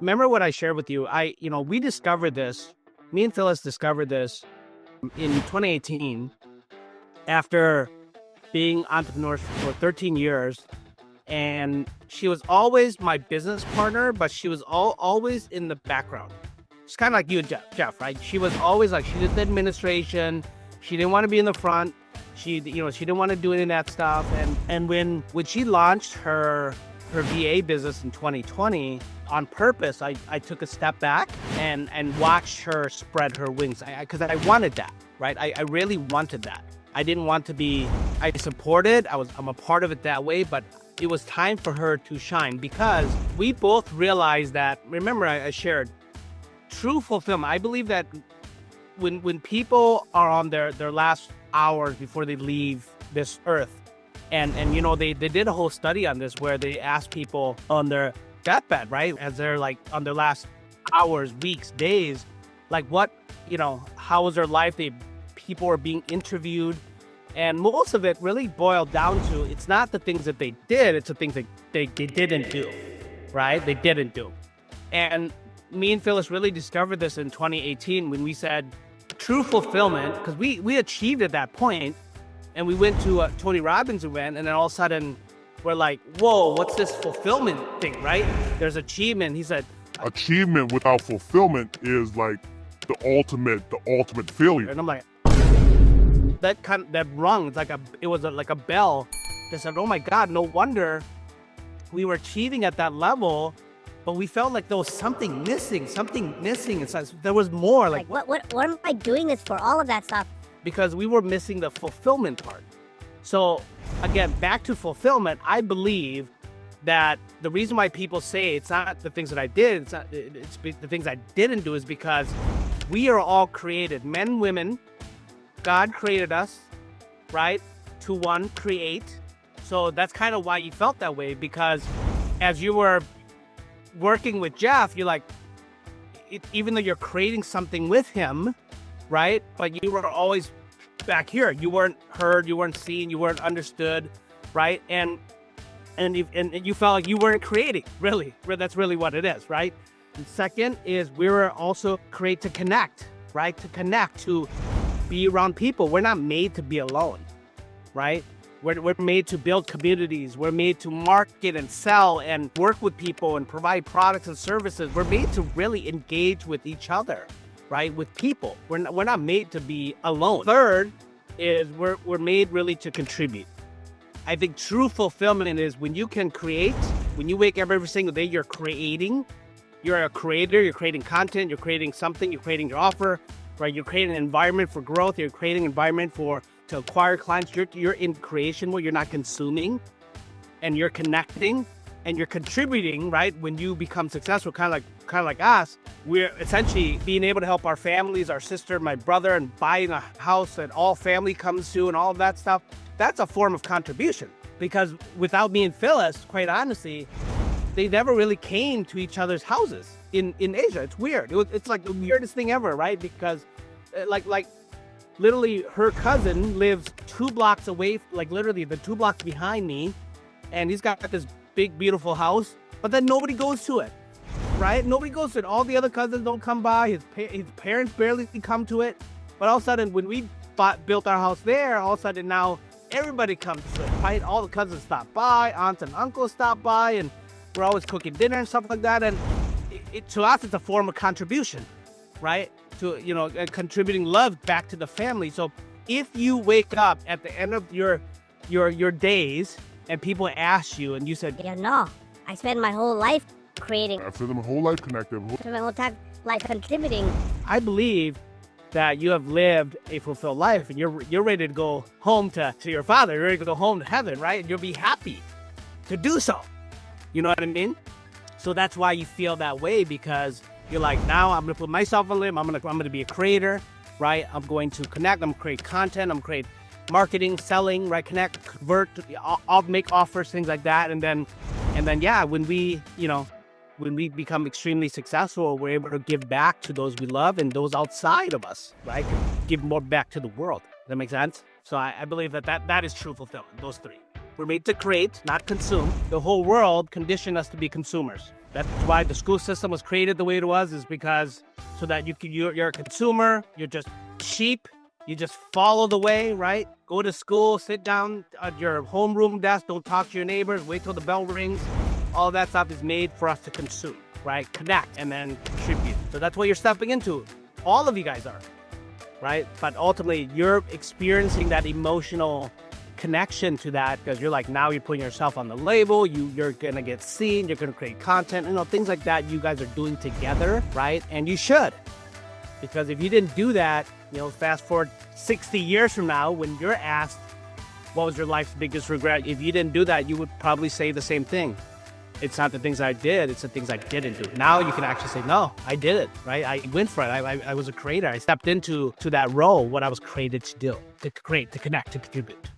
remember what I shared with you. We discovered this. Me and Phyllis discovered this in 2018 after being entrepreneurs for 13 years. And she was always my business partner, but she was always in the background. It's kind of like you and Jeff, right? She was always like, she did the administration. She didn't want to be in the front. She didn't want to do any of that stuff. And when she launched her VA business in 2020, on purpose, I took a step back and watched her spread her wings because I wanted that, right? I really wanted that. I didn't want to be, I supported, I'm a part of it that way, but it was time for her to shine because we both realized that, remember I shared, true fulfillment. I believe that when people are on their last hours before they leave this earth, and they did a whole study on this where they asked people on their deathbed, right, as they're like on their last hours, weeks, days, like how was their life? People were being interviewed, and most of it really boiled down to, it's not the things that they did, it's the things that they didn't do, right? They didn't do. And me and Phyllis really discovered this in 2018 when we said true fulfillment, because we achieved at that point, and we went to a Tony Robbins event, and then all of a sudden we're like, whoa, what's this fulfillment thing, right? There's achievement. He said, achievement without fulfillment is like the ultimate failure. And I'm like, that rung, it was like a bell that said, oh my God, no wonder we were achieving at that level, but we felt like there was something missing. There was more. Like what am I doing this for? All of that stuff. Because we were missing the fulfillment part. So again, back to fulfillment, I believe that the reason why people say it's not the things that I did, it's the things I didn't do, is because we are all created, men, women. God created us, right? To one, create. So that's kind of why you felt that way, because as you were working with Jeff, you're like, even though you're creating something with him, right? But you were always back here. You weren't heard, you weren't seen, you weren't understood, right? And you felt like you weren't creating, really. That's really what it is, right? And second is we were also created to connect, right? To connect, to be around people. We're not made to be alone, right? We're made to build communities. We're made to market and sell and work with people and provide products and services. We're made to really engage with each other, right? With people. We're not made to be alone. Third is we're made really to contribute. I think true fulfillment is when you can create, when you wake up every single day, you're creating. You're a creator, you're creating content, you're creating something, you're creating your offer, right? You're creating an environment for growth, you're creating an environment to acquire clients. You're in creation where you're not consuming, and you're connecting and you're contributing, right? When you become successful, kind of like us, we're essentially being able to help our families, our sister, my brother, and buying a house that all family comes to and all of that stuff. That's a form of contribution, because without me and Phyllis, quite honestly, they never really came to each other's houses in Asia. It's weird. It's like the weirdest thing ever, right? Because like literally her cousin lives 2 blocks away, like literally the 2 blocks behind me, and he's got this big, beautiful house, but then nobody goes to it, right? Nobody goes to it. All the other cousins don't come by. His parents barely come to it. But all of a sudden, when we built our house there, all of a sudden now everybody comes to it, right? All the cousins stop by, aunts and uncles stop by, and we're always cooking dinner and stuff like that. And to us, it's a form of contribution, right? To, contributing love back to the family. So if you wake up at the end of your days and people ask you and you said, no, I spent my whole life creating. I spent my whole life connected. I spent my whole life contributing. I believe that you have lived a fulfilled life and you're ready to go home to your Father. You're ready to go home to heaven, right? And you'll be happy to do so. You know what I mean? So that's why you feel that way, because you're like, now I'm going to put myself on a limb. I'm going to be a creator, right? I'm going to connect. I'm going to create content. I'm going to create marketing, selling, right? Connect, convert, I'll make offers, things like that. And then, yeah, when we become extremely successful, we're able to give back to those we love and those outside of us, right? Give more back to the world. Does that make sense? So I believe that is true fulfillment, those 3. We're made to create, not consume. The whole world conditioned us to be consumers. That's why the school system was created the way it was, is because so that you're a consumer, you're just sheep, you just follow the way, right? Go to school, sit down at your homeroom desk, don't talk to your neighbors, wait till the bell rings. All that stuff is made for us to consume, right? Connect and then contribute. So that's what you're stepping into. All of you guys are, right? But ultimately, you're experiencing that emotional connection to that because you're like, now you're putting yourself on the label, you're gonna get seen, you're gonna create content, things like that you guys are doing together, right? And you should, because if you didn't do that, fast forward 60 years from now, when you're asked what was your life's biggest regret, if you didn't do that, you would probably say the same thing. It's not the things I did, it's the things I didn't do. Now you can actually say, no, I did it, right? I went for it. I was a creator. I stepped into that role, what I was created to do, to create, to connect, to contribute.